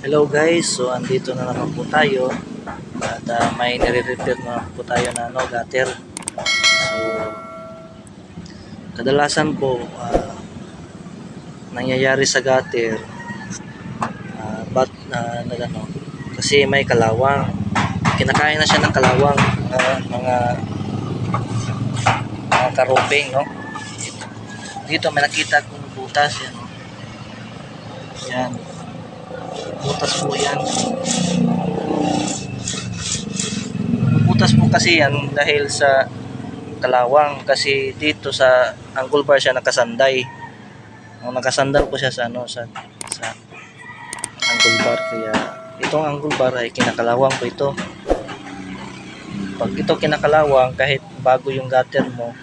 Hello guys, so andito na naman po tayo at may nire-repair na po tayo na gutter. So kadalasan po nangyayari sa gutter nagano kasi may kalawang. Kinakain na siya ng kalawang, mga karuping, no? Dito may nakita kong butas yan. Yan. Butas po yan. Butas po kasi yan dahil sa kalawang, kasi dito sa angle bar siya nakasanday. Nakasandal po siya sa angle bar, kaya itong angle bar ay kinakalawang po ito. Pag ito kinakalawang, kahit bago yung gutter mo,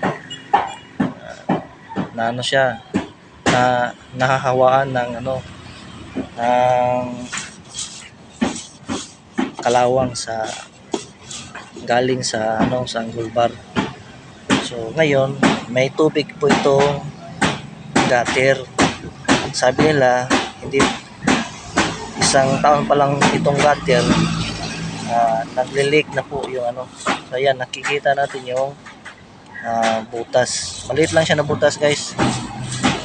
na siya, na nahahawaan ng kalawang sa galing sa sa angle bar. So ngayon may tubig po itong gutter. Sabi nila hindi isang taon pa lang itong gutter, nagle-leak na po yung So ayan, nakikita natin yung butas. Maliit lang siya na butas guys,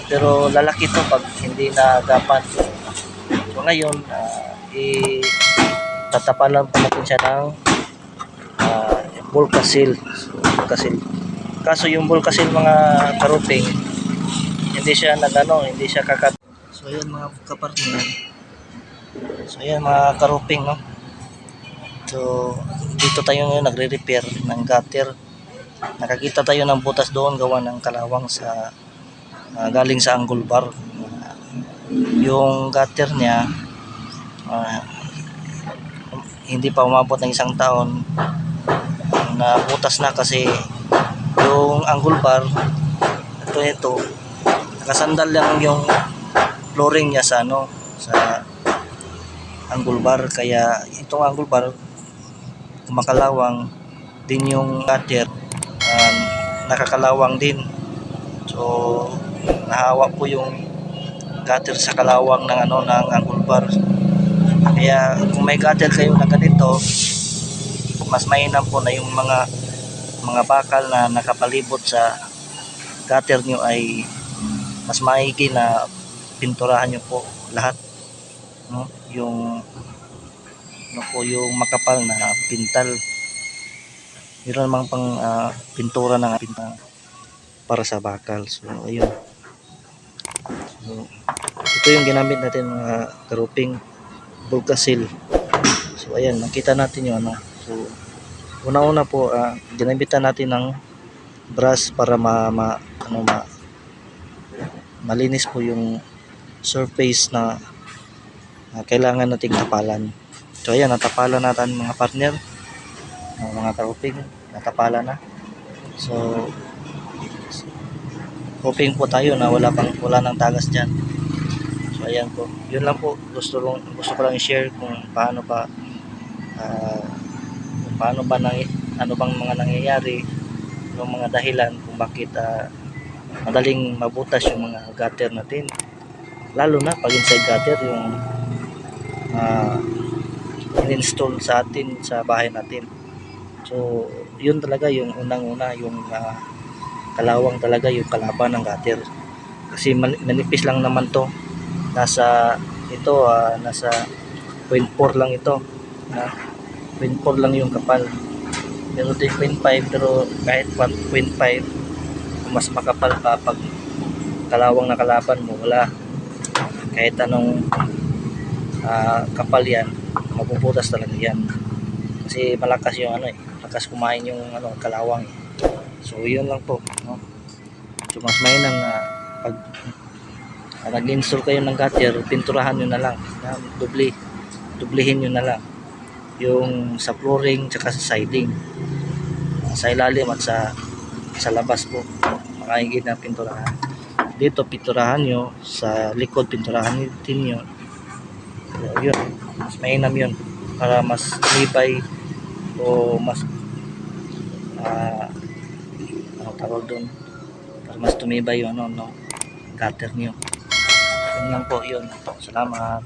pero lalaki to pag hindi naagapan. So ngayon tatapalan pa natin siya ng Volcasil. Kaso yung Volcasil, mga karuping, hindi siya hindi siya kakat. So ayan mga kapartner. So ayan mga karuping, no. So dito tayo ngayon nagre-repair ng gutter. Nakakita tayo ng butas doon gawa ng kalawang sa galing sa angle bar. Yung gutter niya hindi pa umabot ng isang taon na butas na, kasi yung angle bar ito nakasandal lang yung flooring niya sa sa angle bar, kaya itong angle bar kumakalawang din, yung gutter nakakalawang din. So nahawa po yung gutter sa kalawang ng ng angle bar. Kaya kung may gutter kayo na ganito, mas mainam po na yung mga bakal na nakapalibot sa gutter nyo ay mas maigi na pinturahan nyo po lahat, no? Yung yung makapal na pintal, meron namang pang pintura ng pintal para sa bakal. So ayun, so, ito yung ginamit natin mga karuping, Volcasil. So ayan, nakita natin yung so una-una po ginamitan natin ng brush para malinis po yung surface na kailangan nating tapalan. So ayan, natapalan natin mga partner, mga karuping, natapalan na. So hoping po tayo na wala nang tagas dyan. So ayan po, yun lang po, gusto ko lang i-share kung paano ba ano bang mga nangyayari, yung mga dahilan kung bakit madaling mabutas yung mga gutter natin, lalo na pag inside gutter yung in-install sa atin sa bahay natin. So yun talaga yung unang-una, yung kalawang talaga yung kalaban ng gutter, kasi manipis lang naman to, nasa 0.4 lang ito, 0.4 lang yung kapal, pero 3.5, pero kahit 1.5 mas makapal pa pag kalawang na kalaban mo, wala kahit anong kapal yan, mapuputas talaga yan, kasi malakas yung malakas kumain yung kalawang So yun lang po, no? So mas mainam na pag nag-install kayo ng gutter, pinturahan nyo na lang, dublihin nyo na lang yung sa flooring tsaka sa siding, sa ilalim at sa labas po, makaigid na pinturahan. Dito pinturahan nyo, sa likod pinturahan nyo. So yun, mas mainam yun para mas libay o mas tawag doon, para mas tumibay yung gutter nyo. Yun lang po, yun. Salamat.